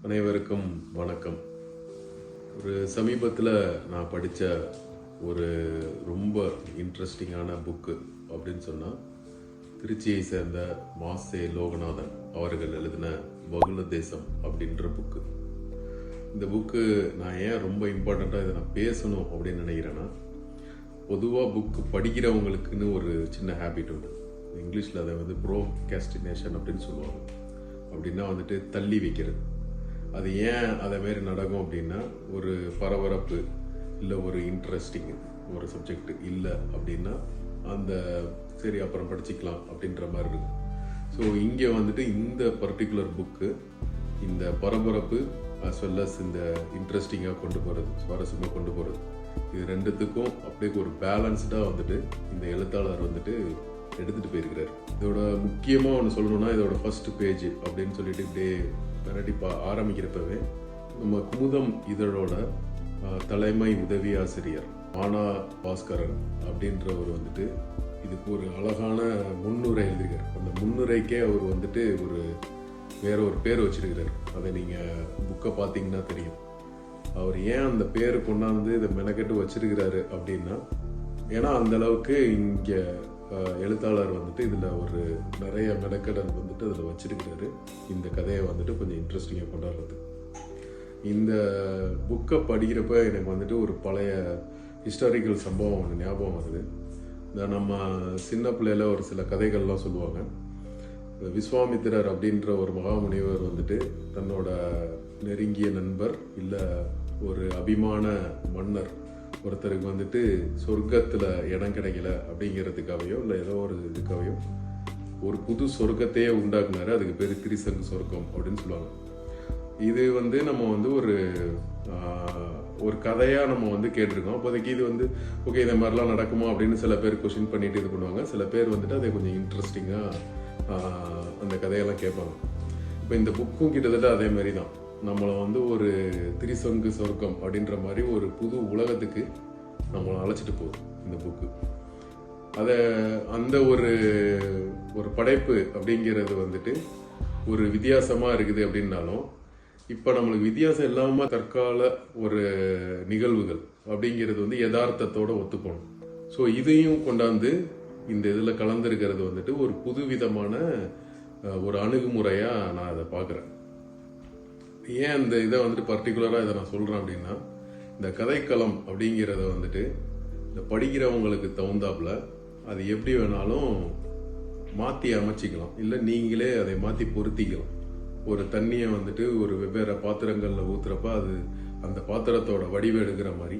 அனைவருக்கும் வணக்கம். ஒரு சமீபத்தில் நான் படித்த ஒரு ரொம்ப இன்ட்ரெஸ்டிங்கான புக்கு அப்படின்னு சொன்னால், திருச்சியை சேர்ந்த மாசே லோகநாதன் அவர்கள் எழுதின வகுல தேசம் அப்படின்ற புக்கு. இந்த புக்கு நான் ஏன் ரொம்ப இம்பார்ட்டண்ட்டாக இதை நான் பேசணும் அப்படின்னு நினைக்கிறேன்னா, பொதுவாக புக்கு படிக்கிறவங்களுக்குன்னு ஒரு சின்ன ஹேபிட் உண்டு. இங்கிலீஷில் அதை ப்ரோகாஸ்டினேஷன் அப்படின்னு சொல்லுவாங்க. அப்படின்னா தள்ளி வைக்கிறது. அது ஏன் அதை மாரி நடக்கும் அப்படின்னா, ஒரு பரபரப்பு இல்லை ஒரு இன்ட்ரெஸ்டிங் ஒரு சப்ஜெக்ட் இல்லை அப்படின்னா அந்த சரி அப்புறம் படிச்சுக்கலாம் அப்படின்ற மாதிரி இருக்கும். ஸோ இங்கே இந்த பர்டிகுலர் புக்கு இந்த பரபரப்பு அஸ் வெல் அஸ் இந்த இன்ட்ரெஸ்டிங்காக கொண்டு போகிறது, சுவாரஸ்யமாக கொண்டு போகிறது, இது ரெண்டுத்துக்கும் அப்படியே ஒரு பேலன்ஸ்டாக இந்த எழுத்தாளர் எடுத்துகிட்டு போயிருக்கிறார். இதோட முக்கியமாக ஒன்று சொல்லணும்னா, இதோட ஃபர்ஸ்ட் பேஜ் அப்படின்னு சொல்லிட்டு இப்படியே கண்டிப்பாக ஆரம்பிக்கிறப்பவே நம்ம குமுதம் இதழோட தலைமை உதவி ஆசிரியர் ஆனா பாஸ்கரன் அப்படின்றவர் இதுக்கு ஒரு அழகான முன்னுரை எழுதுகிறார். அந்த முன்னுரைக்கே அவர் ஒரு வேற ஒரு பேர் வச்சிருக்கிறார். அதை நீங்கள் புக்கை பார்த்தீங்கன்னா தெரியும். அவர் ஏன் அந்த பேர் கொண்டாந்து இதை மெனக்கெட்டு வச்சிருக்கிறாரு அப்படின்னா, ஏன்னா அந்த அளவுக்கு இங்கே எழுத்தாளர் இதில் ஒரு நிறைய மெனக்கடல் அதில் வச்சிருக்கிறாரு. இந்த கதையை கொஞ்சம் இன்ட்ரெஸ்டிங்காக கொண்டாடுறது. இந்த புக்கை படிக்கிறப்ப எனக்கு ஒரு பழைய ஹிஸ்டாரிக்கல் சம்பவம் ஒன்று ஞாபகம் வருது. இந்த நம்ம சின்ன பிள்ளையில ஒரு சில கதைகள்லாம் சொல்லுவாங்க. விஸ்வாமித்திரர் அப்படின்ற ஒரு மகாமுனிவர் தன்னோட நெருங்கிய நண்பர் இல்லை ஒரு அபிமான மன்னர் ஒருத்தருக்கு சொர்க்கத்தில் இடம் கிடைக்கல அப்படிங்கிறதுக்காகவோ இல்லை ஏதோ ஒரு இதுக்காகவோ ஒரு புது சொர்க்கத்தையே உண்டாக்குனாரு. அதுக்கு பேர் திரிசங்கு சொர்க்கம் அப்படின்னு சொல்லுவாங்க. இது நம்ம ஒரு கதையாக நம்ம கேட்டிருக்கோம். அப்போதைக்கு இது ஓகே இந்த மாதிரிலாம் நடக்குமா அப்படின்னு சில பேர் கொஸ்டின் பண்ணிட்டு இது பண்ணுவாங்க. சில பேர் அதை கொஞ்சம் இன்ட்ரெஸ்டிங்காக அந்த கதையெல்லாம் கேட்பாங்க. இப்போ இந்த புக்கும் கிட்டத்தட்ட அதே மாதிரி தான். நம்மளை ஒரு திரிசங்கு சொர்க்கம் அப்படின்ற மாதிரி ஒரு புது உலகத்துக்கு நம்மளை அழைச்சிட்டு போகுது இந்த புக்கு. அதை அந்த ஒரு படைப்பு அப்படிங்கிறது ஒரு வித்தியாசமாக இருக்குது அப்படின்னாலும், இப்போ நம்மளுக்கு வித்தியாசம் இல்லாமல் தற்கால ஒரு நிகழ்வுகள் அப்படிங்கிறது யதார்த்தத்தோடு ஒத்துக்கணும். ஸோ இதையும் கொண்டாந்து இந்த இதில் கலந்துருக்கிறது ஒரு புதுவிதமான ஒரு அணுகுமுறையாக நான் அதை பார்க்குறேன். ஏன் இந்த இதை பர்டிகுலராக இதை நான் சொல்கிறேன் அப்படின்னா, இந்த கதைக்களம் அப்படிங்கிறத இந்த படிக்கிறவங்களுக்கு தகுந்தாப்புல அது எப்படி வேணாலும் மாற்றி அமைச்சிக்கலாம், இல்லை நீங்களே அதை மாற்றி பொருத்திக்கலாம். ஒரு தண்ணியை ஒரு வெவ்வேறு பாத்திரங்களில் ஊற்றுறப்ப அது அந்த பாத்திரத்தோட வடிவ எடுக்கிற மாதிரி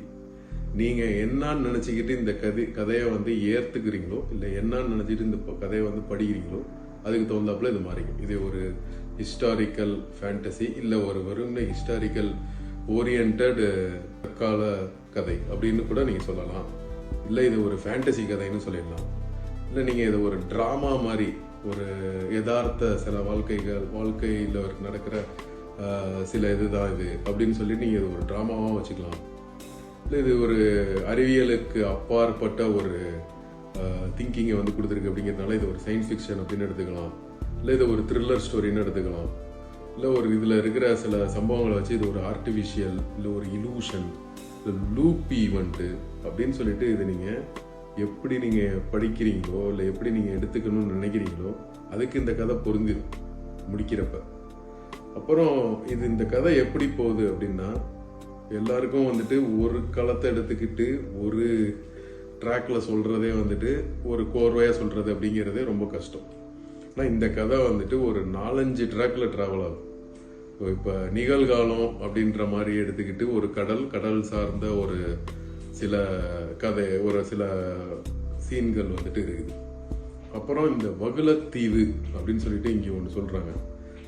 நீங்கள் என்னன்னு நினச்சிக்கிட்டு இந்த கதையை ஏற்றுக்கிறீங்களோ, இல்லை என்னன்னு நினச்சிட்டு இந்த கதையை படிக்கிறீங்களோ, அதுக்கு தகுந்தாப்புல இது மாறிக்கும். இது ஒரு ஹிஸ்டாரிக்கல் ஃபேண்டசி இல்லை ஒரு வெறும் ஹிஸ்டாரிக்கல் ஓரியன்ட் தற்கால கதை அப்படின்னு கூட நீங்கள் சொல்லலாம். இல்லை இது ஒரு ஃபேண்டசி கதைன்னு சொல்லிடலாம். இல்லை நீங்கள் இதை ஒரு ட்ராமா மாதிரி ஒரு யதார்த்த சில வாழ்க்கையில் நடக்கிற சில இதுதான் இது அப்படின்னு சொல்லி நீங்கள் இது ஒரு ட்ராமாவாக வச்சுக்கலாம். இல்லை இது ஒரு அறிவியலுக்கு அப்பாற்பட்ட ஒரு திங்கிங்கை கொடுத்துருக்கு அப்படிங்கிறதுனால இது ஒரு சயின்ஸ் ஃபிக்ஷன் அப்படின்னு எடுத்துக்கலாம். இல்லை இது ஒரு த்ரில்லர் ஸ்டோரின்னு எடுத்துக்கலாம். இல்லை ஒரு இதில் இருக்கிற சில சம்பவங்களை வச்சு இது ஒரு ஆர்டிஃபிஷியல் இல்லை ஒரு இலூஷன் இல்லை லூப் ஈவெண்ட்டு அப்படின்னு சொல்லிட்டு இது நீங்கள் எப்படி நீங்கள் படிக்கிறீங்களோ இல்லை எப்படி நீங்கள் எடுத்துக்கணும்னு நினைக்கிறீங்களோ அதுக்கு இந்த கதை பொருந்திடும் முடிக்கிறப்ப. அப்புறம் இந்த கதை எப்படி போகுது அப்படின்னா, எல்லாருக்கும் ஒரு களத்தை எடுத்துக்கிட்டு ஒரு ட்ராக்ல சொல்றதே ஒரு கோர்வையாக சொல்றது அப்படிங்கிறதே ரொம்ப கஷ்டம். ஆனால் இந்த கதை ஒரு 4-5 ட்ராக்ல ட்ராவல் ஆகும். இப்போ நிகழ்காலம் அப்படின்ற மாதிரி எடுத்துக்கிட்டு ஒரு கடல் சார்ந்த ஒரு சில கதை ஒரு சில சீன்கள் இருக்குது. அப்புறம் இந்த வகுலத்தீவு அப்படின்னு சொல்லிட்டு இங்கே ஒன்று சொல்றாங்க.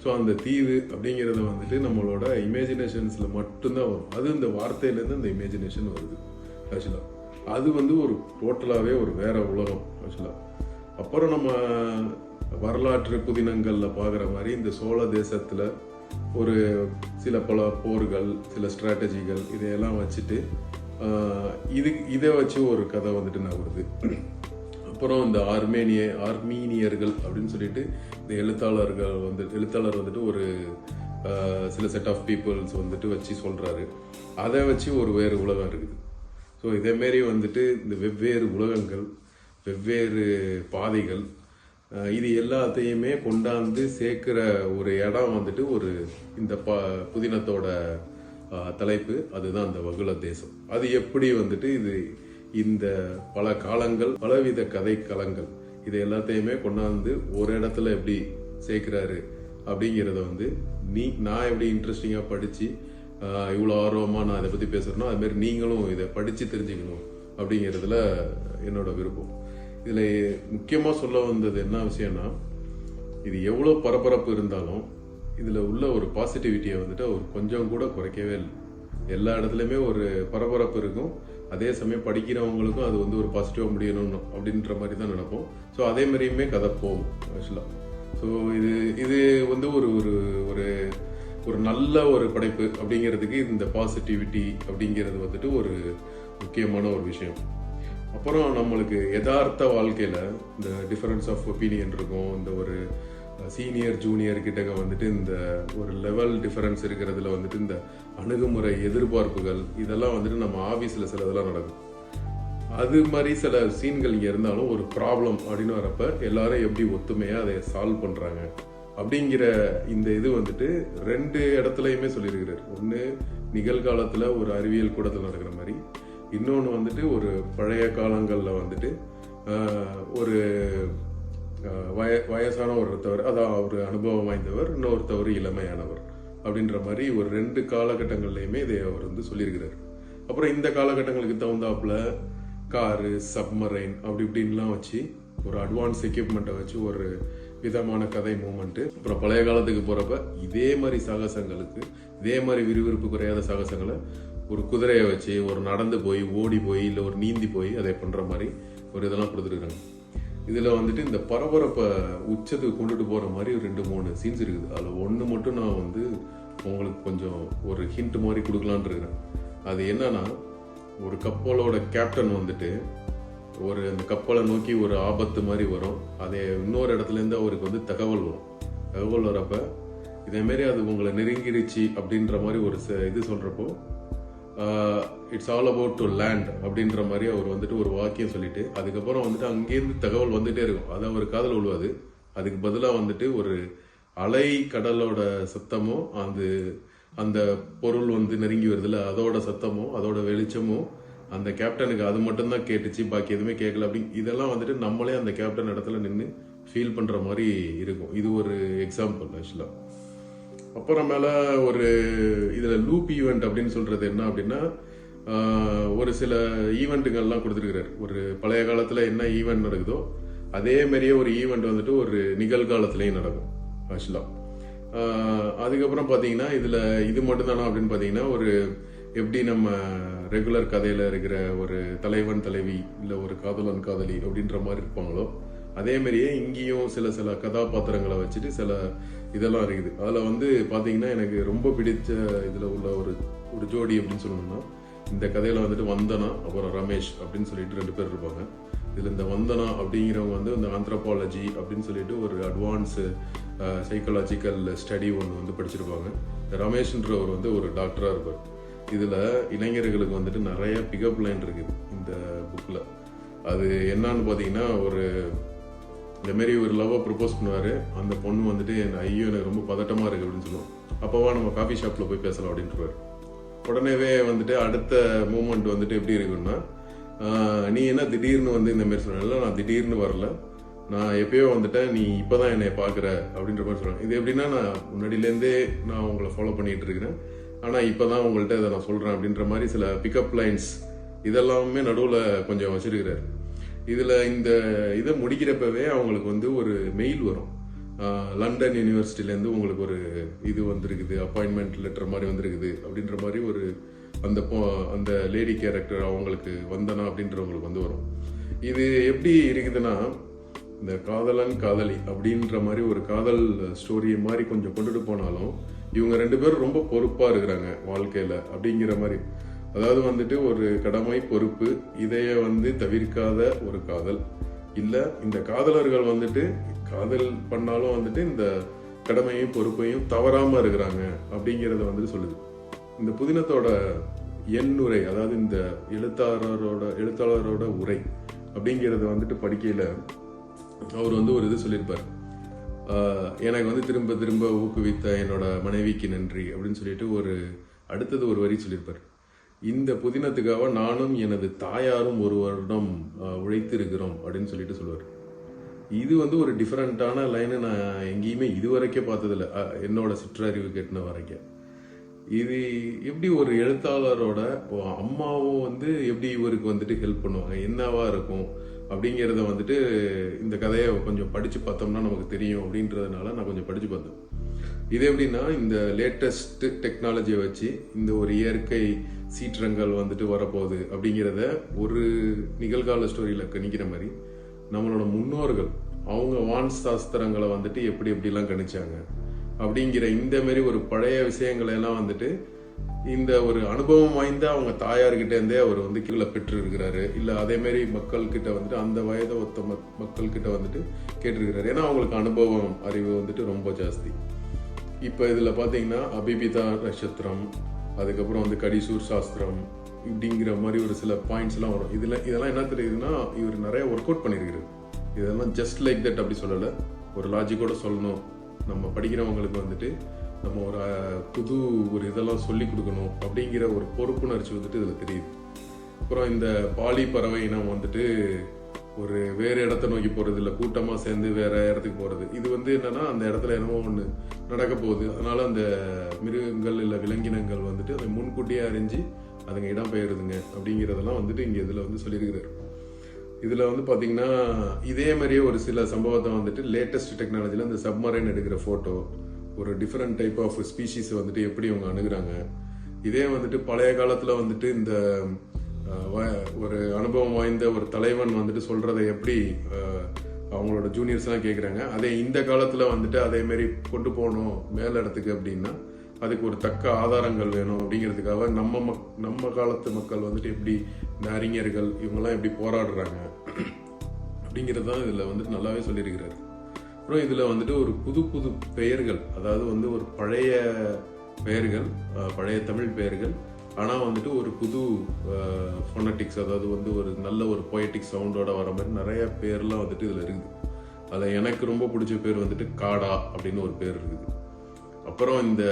ஸோ அந்த தீவு அப்படிங்கிறத நம்மளோட இமேஜினேஷன்ஸில் மட்டும்தான் வரும். அது இந்த வார்த்தையிலேருந்து அந்த இமேஜினேஷன் வருது. ஆக்சுவலாக அது ஒரு டோட்டலாகவே ஒரு வேற உலகம் ஆக்சுவலாக. அப்புறம் நம்ம வரலாற்று புதினங்களில் பார்க்குற மாதிரி இந்த சோழ தேசத்தில் ஒரு சில பல போர்கள், சில ஸ்ட்ராட்டஜிகள் இதையெல்லாம் வச்சுட்டு இதை வச்சு ஒரு கதை நகருது. அப்புறம் இந்த ஆர்மீனியர்கள் அப்படின்னு சொல்லிட்டு இந்த எழுத்தாளர் ஒரு சில செட் ஆஃப் பீப்புள்ஸ் வந்துட்டு வச்சு சொல்கிறாரு. அதை வச்சு ஒரு வேறு உலகம் இருக்குது. ஸோ இதேமாரி வந்துட்டு இந்த வெவ்வேறு உலகங்கள், வெவ்வேறு பாதைகள், இது எல்லாத்தையுமே கொண்டாந்து சேர்க்கிற ஒரு இடம் வந்துட்டு ஒரு இந்த புதினத்தோட தலைப்பு. அதுதான் அந்த வகுள தேசம். அது எப்படி வந்துட்டு இந்த பல காலங்கள், பலவித கதை களங்கள், இது எல்லாத்தையுமே கொண்டாந்து ஒரு இடத்துல எப்படி சேர்க்கிறாரு அப்படிங்கிறத வந்து நான் எப்படி இன்ட்ரெஸ்டிங்காக படித்து இவ்வளோ ஆர்வமாக நான் இதை பற்றி பேசுகிறேனோ அதுமாரி நீங்களும் இதை படித்து தெரிஞ்சுக்கணும் அப்படிங்கிறதுல என்னோட விருப்பம். இதில் முக்கியமாக சொல்ல வந்தது என்ன விஷயம்னா, இது எவ்வளோ பரபரப்பு இருந்தாலும் இதில் உள்ள ஒரு பாசிட்டிவிட்டியை வந்துட்டு அவர் கொஞ்சம் கூட குறைக்கவே இல்லை. எல்லா இடத்துலையுமே ஒரு பரபரப்பு இருக்கும். அதே சமயம் படிக்கிறவங்களுக்கும் அது வந்து ஒரு பாசிட்டிவாக முடியணும் அப்படின்ற மாதிரி தான் நினைப்போம். ஸோ அதே மாதிரியுமே கதை போகும் ஆக்சுவலாக. ஸோ இது வந்து ஒரு ஒரு ஒரு நல்ல ஒரு படைப்பு அப்படிங்கிறதுக்கு இந்த பாசிட்டிவிட்டி அப்படிங்கிறது வந்துட்டு ஒரு முக்கியமான ஒரு விஷயம். அப்புறம் நம்மளுக்கு யதார்த்த வாழ்க்கையில் இந்த டிஃபரன்ஸ் ஆஃப் ஒப்பீனியன் இருக்கும். இந்த ஒரு சீனியர் ஜூனியர் கிட்டக்க வந்துட்டு இந்த ஒரு லெவல் டிஃபரன்ஸ் இருக்கிறதுல வந்துட்டு இந்த அணுகுமுறை, எதிர்பார்ப்புகள், இதெல்லாம் வந்துட்டு நம்ம ஆஃபீஸில் சில இதெல்லாம் நடக்கும். அது மாதிரி சில சீன்கள் இங்கே இருந்தாலும் ஒரு ப்ராப்ளம் அப்படின்னு வரப்ப எல்லாரும் எப்படி ஒத்துமையாக அதை சால்வ் பண்ணுறாங்க அப்படிங்கிற இந்த இது வந்துட்டு 2 இடத்துலையுமே சொல்லியிருக்கிறார். ஒன்று நிகழ்காலத்தில் ஒரு அறிவியல் கூடத்தில் நடக்கிற மாதிரி, இன்னொன்று வந்துட்டு ஒரு பழைய காலங்களில் வந்துட்டு ஒரு வயசான ஒருத்தவர், அதான் ஒரு அனுபவம் வாய்ந்தவர், இன்னொருத்தவர் இளமையானவர் அப்படின்ற மாதிரி ஒரு 2 காலகட்டங்கள்லையுமே இதை அவர் வந்து சொல்லியிருக்கிறார். அப்புறம் இந்த காலகட்டங்களுக்கு தகுந்தாப்புல காரு, சப்மரைன் அப்படி இப்படின்லாம் வச்சு ஒரு அட்வான்ஸ் எக்யூப்மெண்ட்டை வச்சு ஒரு விதமான கதை மூமெண்ட்டு. அப்புறம் பழைய காலத்துக்கு போகிறப்ப இதே மாதிரி சாகசங்களுக்கு, இதே மாதிரி விறுவிறுப்பு குறையாத சாகசங்களை ஒரு குதிரையை வச்சு, ஒரு நடந்து போய், ஓடி போய், இல்லை ஒரு நீந்தி போய் அதை பண்ணுற மாதிரி ஒரு இதெல்லாம் கொடுத்துருக்காங்க. இதில் வந்துட்டு இந்த பரபரப்பை உச்சத்துக்கு கொண்டுட்டு போகிற மாதிரி ஒரு 2-3 சீன்ஸ் இருக்குது. அதில் ஒன்று மட்டும் நான் வந்து உங்களுக்கு கொஞ்சம் ஒரு ஹிண்ட் மாதிரி கொடுக்கலான் இருக்கிறேன். அது என்னன்னா, ஒரு கப்பலோட கேப்டன் வந்துட்டு அந்த கப்பலை நோக்கி ஒரு ஆபத்து மாதிரி வரும். அதே இன்னொரு இடத்துலேருந்து அவருக்கு வந்து தகவல் வரும். தகவல் வரப்ப இதேமாரி அது உங்களை நெருங்கிடுச்சு அப்படின்ற மாதிரி ஒரு இது சொல்கிறப்போ, it's all about to land அப்படின்ற மாதிரி அவர் வந்துட்டு ஒரு வாக்கியம் சொல்லிட்டு, அதுக்கப்புறம் வந்துட்டு அங்கேருந்து தகவல் வந்துட்டே இருக்கும். அது அவர் காதல் விழுவாது. அதுக்கு பதிலாக வந்துட்டு ஒரு அலை கடலோட சத்தமோ, அந்த பொருள் வந்து நெருங்கி வருதுல அதோட சத்தமோ, அதோட வெளிச்சமோ அந்த கேப்டனுக்கு அது மட்டும்தான் கேட்டுச்சு, பாக்கி எதுவுமே கேட்கல. அப்படி இதெல்லாம் வந்துட்டு நம்மளே அந்த கேப்டன் இடத்துல நின்று ஃபீல் பண்ணுற மாதிரி இருக்கும். இது ஒரு எக்ஸாம்பிள் ஆக்சுவலாக. அப்புறமேல ஒரு இதில் லூப் ஈவெண்ட் அப்படின்னு சொல்கிறது என்ன அப்படின்னா, ஒரு சில ஈவெண்ட்டுகள்லாம் கொடுத்துருக்கிறார். ஒரு பழைய காலத்தில் என்ன ஈவெண்ட் நடக்குதோ அதே மாதிரியே ஒரு ஈவெண்ட் வந்துட்டு ஒரு நிகழ்காலத்துலேயும் நடக்கும் ஆக்சுவலாக. அதுக்கப்புறம் பார்த்தீங்கன்னா இதில் இது மட்டும்தானா அப்படின்னு பார்த்தீங்கன்னா, ஒரு எப்படி நம்ம ரெகுலர் கதையில் இருக்கிற ஒரு தலைவன் தலைவி, இல்லை ஒரு காதலன் காதலி அப்படின்ற மாதிரி இருப்பாங்களோ அதே மாதிரியே இங்கேயும் சில கதாபாத்திரங்களை வச்சுட்டு சில இதெல்லாம் இருக்குது. அதில் வந்து பார்த்தீங்கன்னா எனக்கு ரொம்ப பிடிச்ச இதில் உள்ள ஒரு ஜோடி அப்படின்னு சொல்லணும்னா, இந்த கதையில் வந்துட்டு வந்தனா அப்புறம் ரமேஷ் அப்படின்னு சொல்லிட்டு 2 பேர் இருப்பாங்க. இதில் இந்த வந்தனா அப்படிங்கிறவங்க வந்து இந்த ஆந்த்ரோபாலஜி அப்படின்னு சொல்லிட்டு ஒரு அட்வான்ஸு சைக்காலஜிக்கல் ஸ்டடி ஒன்று வந்து படிச்சிருப்பாங்க. ரமேஷ்ன்றவர் வந்து ஒரு டாக்டராக இருப்பார். இதில் இளைஞர்களுக்கு வந்துட்டு நிறைய பிக்கப் லைன் இருக்குது இந்த புக்கில். அது என்னன்னு பார்த்தீங்கன்னா, இந்தமாரி ஒரு லவ்வை ப்ரப்போஸ் பண்ணுவார். அந்த பொண்ணு வந்துட்டு ஐயோ எனக்கு ரொம்ப பதட்டமாக இருக்குது அப்படின்னு சொல்லுவோம். அப்போவா நம்ம காஃபி ஷாப்பில் போய் பேசலாம் அப்படின்ட்டுருவார். உடனேவே வந்துட்டு அடுத்த மூமெண்ட் வந்துட்டு எப்படி இருக்குன்னா, நீ என்ன திடீர்னு வந்து இந்தமாரி சொன்னால, நான் திடீர்னு வரல, நான் எப்பயோ வந்துட்டேன், நீ இப்போ தான் என்னை பார்க்குற அப்படின்ற மாதிரி சொல்கிறாங்க. இது எப்படின்னா, நான் முன்னாடியிலேருந்தே நான் உங்களை ஃபாலோ பண்ணிகிட்டு இருக்கிறேன், ஆனால் இப்போ தான் உங்கள்கிட்ட இதை நான் சொல்கிறேன் அப்படின்ற மாதிரி சில பிக்கப் லைன்ஸ் இதெல்லாமே நடுவில் கொஞ்சம் வச்சிருக்கிறார். இதில் இந்த இதை முடிக்கிறப்பவே அவங்களுக்கு வந்து ஒரு மெயில் வரும். லண்டன் யூனிவர்சிட்டிலேருந்து உங்களுக்கு ஒரு இது வந்திருக்குது, அப்பாயின்மெண்ட் லெட்டர் மாதிரி வந்திருக்குது அப்படின்ற மாதிரி ஒரு அந்த லேடி கேரக்டர் அவங்களுக்கு வந்தனா அப்படின்றவங்களுக்கு வந்து வரும். இது எப்படி இருக்குதுன்னா, இந்த காதலன் காதலி அப்படின்ற மாதிரி ஒரு காதல் ஸ்டோரியை மாதிரி கொஞ்சம் கொண்டுட்டு போனாலும் இவங்க 2 பேரும் ரொம்ப பொறுப்பாக இருக்கிறாங்க வாழ்க்கையில் அப்படிங்கிற மாதிரி. அதாவது வந்துட்டு ஒரு கடமை, பொறுப்பு, இதைய வந்து தவிர்க்காத ஒரு காதல் இல்லை. இந்த காதலர்கள் வந்துட்டு காதல் பண்ணாலும் வந்துட்டு இந்த கடமையும் பொறுப்பையும் தவறாம இருக்கிறாங்க அப்படிங்கிறத வந்துட்டு சொல்லுது. இந்த புதினத்தோட எண்ணுரை, அதாவது இந்த எழுத்தாளரோட உரை அப்படிங்கிறத வந்துட்டு படிக்கையில அவர் வந்து ஒரு இது சொல்லியிருப்பார். எனக்கு வந்து திரும்ப திரும்ப ஊக்குவித்த என்னோட மனைவிக்கு நன்றி அப்படின்னு சொல்லிட்டு அடுத்தது ஒரு வரி சொல்லியிருப்பார். இந்த புதினத்துக்காக நானும் எனது தாயாரும் 1 வருடம் உழைத்திருக்கிறோம் அப்படின்னு சொல்லிட்டு சொல்லுவார். இது வந்து ஒரு டிஃப்ரெண்டான லைனு நான் எங்கேயுமே இதுவரைக்கும் பார்த்ததில்ல, என்னோட சிற்றறிவு கேட்டின வரைக்கும். இது எப்படி ஒரு எழுத்தாளரோட அம்மாவும் வந்து எப்படி இவருக்கு வந்துட்டு ஹெல்ப் பண்ணுவாங்க, என்னவா இருக்கும் அப்படிங்கிறத வந்துட்டு இந்த கதையை கொஞ்சம் படித்து பார்த்தோம்னா நமக்கு தெரியும் அப்படின்றதுனால நான் கொஞ்சம் படித்து பார்த்தேன். இது எப்படின்னா, இந்த லேட்டஸ்ட் டெக்னாலஜியை வச்சு இந்த ஒரு இயற்கை சீற்றங்கள் வந்துட்டு வரப்போகுது அப்படிங்கிறத ஒரு நிகழ்கால ஸ்டோரியில் கணிக்கிற மாதிரி நம்மளோட முன்னோர்கள் அவங்க வான் சாஸ்திரங்களை வந்துட்டு எப்படி எப்படிலாம் கணிச்சாங்க அப்படிங்கிற இந்த மாதிரி ஒரு பழைய விஷயங்களை எல்லாம் வந்துட்டு இந்த ஒரு அனுபவம் வாய்ந்த அவங்க தாயார்கிட்ட இருந்தே அவர் வந்து கீழே பெற்று இருக்கிறாரு. இல்லை அதே மாதிரி மக்கள்கிட்ட வந்துட்டு அந்த வயதை ஒத்த மக்கள்கிட்ட வந்துட்டு கேட்டிருக்கிறாரு. ஏன்னா அவங்களுக்கு அனுபவம் அறிவு வந்துட்டு ரொம்ப ஜாஸ்தி. இப்போ இதில் பார்த்தீங்கன்னா அபிபிதா நட்சத்திரம், அதுக்கப்புறம் வந்து கடிசூர் சாஸ்திரம் இப்படிங்கிற மாதிரி ஒரு சில பாயிண்ட்ஸ்லாம் வரும். இதெல்லாம் என்ன தெரியுதுன்னா, இவர் நிறைய ஒர்க் அவுட் பண்ணியிருக்கிறார். இதெல்லாம் ஜஸ்ட் லைக் தட் அப்படி சொல்லலை, ஒரு லாஜிக்கோட சொல்லணும். நம்ம படிக்கிறவங்களுக்கு வந்துட்டு நம்ம புது இதெல்லாம் சொல்லி கொடுக்கணும் அப்படிங்கிற ஒரு பொறுப்புணர்ச்சி வந்துட்டு இதில் தெரியுது. அப்புறம் இந்த பாலி பறவை இனம் வந்துட்டு ஒரு வேறு இடத்த நோக்கி போகிறது, இல்லை கூட்டமாக சேர்ந்து வேற இடத்துக்கு போகிறது. இது வந்து என்னன்னா, அந்த இடத்துல என்னமோ ஒன்று நடக்க போகுது, அதனால அந்த மிருகங்கள் இல்லை விலங்கினங்கள் வந்துட்டு அதை முன்கூட்டியே அறிஞ்சு அதுங்க இடம் பெயருதுங்க அப்படிங்கிறதெல்லாம் வந்துட்டு இங்கே இதில் வந்து சொல்லியிருக்கிறார். இதில் வந்து பார்த்தீங்கன்னா இதே மாதிரியே ஒரு சில சம்பவத்தை வந்துட்டு லேட்டஸ்ட் டெக்னாலஜியில் இந்த சப்மரைன் எடுக்கிற ஃபோட்டோ, ஒரு டிஃப்ரெண்ட் டைப் ஆஃப் ஸ்பீஷீஸ் வந்துட்டு எப்படி அவங்க அணுகுறாங்க, இதே வந்துட்டு பழைய காலத்தில் வந்துட்டு இந்த ஒரு அனுபவம் வாய்ந்த ஒரு தலைவன் வந்துட்டு சொல்கிறத எப்படி அவங்களோட ஜூனியர்ஸ்லாம் கேட்குறாங்க, அதே இந்த காலத்தில் வந்துட்டு அதே மாதிரி கொண்டு போகணும் மேல் இடத்துக்கு அப்படின்னா அதுக்கு ஒரு தக்க ஆதாரங்கள் வேணும். அப்படிங்கிறதுக்காக நம்ம காலத்து மக்கள் வந்துட்டு எப்படி இந்த அறிஞர்கள் இவங்கெல்லாம் எப்படி போராடுறாங்க அப்படிங்கிறது தான் இதில் வந்துட்டு நல்லாவே சொல்லியிருக்கிறாரு. அப்புறம் இதில் வந்துட்டு ஒரு புது பெயர்கள், அதாவது வந்து ஒரு பழைய பெயர்கள், பழைய தமிழ் பெயர்கள், ஆனால் வந்துட்டு ஒரு புது ஃபோனட்டிக்ஸ், அதாவது வந்து ஒரு நல்ல ஒரு பொயட்டிக் சவுண்டோட வர மாதிரி நிறைய பேர்லாம் வந்துட்டு இதில் இருக்குது. அதில் எனக்கு ரொம்ப பிடிச்ச பேர் வந்துட்டு காடா அப்படின்னு ஒரு பேர் இருக்குது. அப்புறம் இந்த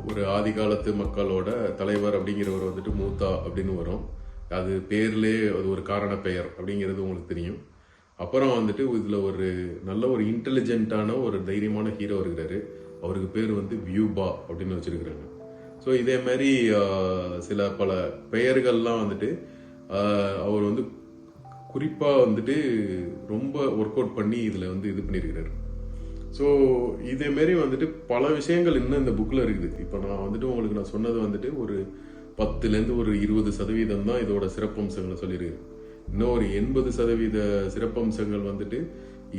ஒரு ஆதி காலத்து மக்களோட தலைவர் அப்படிங்கிறவர் வந்துட்டு மூத்தா அப்படின்னு வரும். அது பேர்லேயே அது ஒரு காரண பெயர் அப்படிங்கிறது உங்களுக்கு தெரியும். அப்புறம் வந்துட்டு இதில் ஒரு நல்ல ஒரு இன்டெலிஜென்ட்டான ஒரு தைரியமான ஹீரோ இருக்கிறாரு. அவருக்கு பேர் வந்து வியூபா அப்படின்னு வச்சிருக்கிறாங்க. ஸோ இதே மாதிரி பல பெயர்கள்லாம் வந்துட்டு அவர் வந்து குறிப்பாக வந்துட்டு ரொம்ப ஒர்க் அவுட் பண்ணி இதில் வந்து இது பண்ணியிருக்கிறாரு. ஸோ இதேமாரி வந்துட்டு பல விஷயங்கள் இன்னும் இந்த புக்கில் இருக்குது. இப்போ நான் வந்துட்டு உங்களுக்கு நான் சொன்னது வந்துட்டு ஒரு 10லேருந்து ஒரு 20% தான் இதோட சிறப்பம்சங்களை சொல்லியிருக்கேன். இன்னும் ஒரு 80% சிறப்பம்சங்கள் வந்துட்டு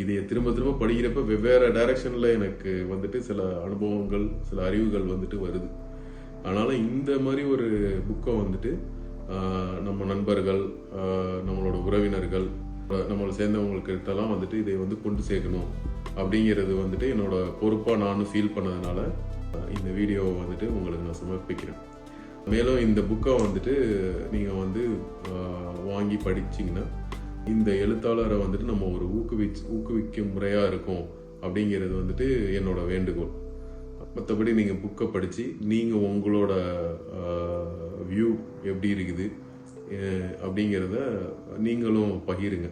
இதை திரும்ப திரும்ப படிக்கிறப்ப வெவ்வேறு டைரக்ஷனில் எனக்கு வந்துட்டு சில அனுபவங்கள், சில அறிவுகள் வந்துட்டு வருது. அதனால் இந்த மாதிரி ஒரு புக்கை வந்துட்டு நம்ம நண்பர்கள், நம்மளோட உறவினர்கள், நம்மளை சேர்ந்தவங்கக்கிட்டலாம் வந்துட்டு இதை வந்து கொண்டு சேர்க்கணும் அப்படிங்கிறது வந்துட்டு என்னோட பொறுப்பாக நானும் ஃபீல் பண்ணதுனால இந்த வீடியோவை வந்துட்டு உங்களுக்கு நான் சமர்ப்பிக்கிறேன். மேலும் இந்த புக்கை வந்துட்டு நீங்கள் வந்து வாங்கி படிச்சிங்கன்னா இந்த எழுத்தாளரை வந்துட்டு நம்ம ஒரு ஊக்குவிக்கும் முறையாக இருக்கும் அப்படிங்கிறது வந்துட்டு என்னோட வேண்டுகோள். மற்றபடி நீங்கள் புக்கை படித்து நீங்கள் உங்களோட வியூ எப்படி இருக்குது அப்படிங்கிறத நீங்களும் பகிருங்க.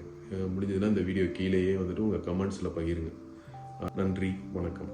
முடிஞ்சதுன்னா இந்த வீடியோ கீழேயே வந்துட்டு உங்கள் கமெண்ட்ஸில் பகிருங்க. நன்றி, வணக்கம்.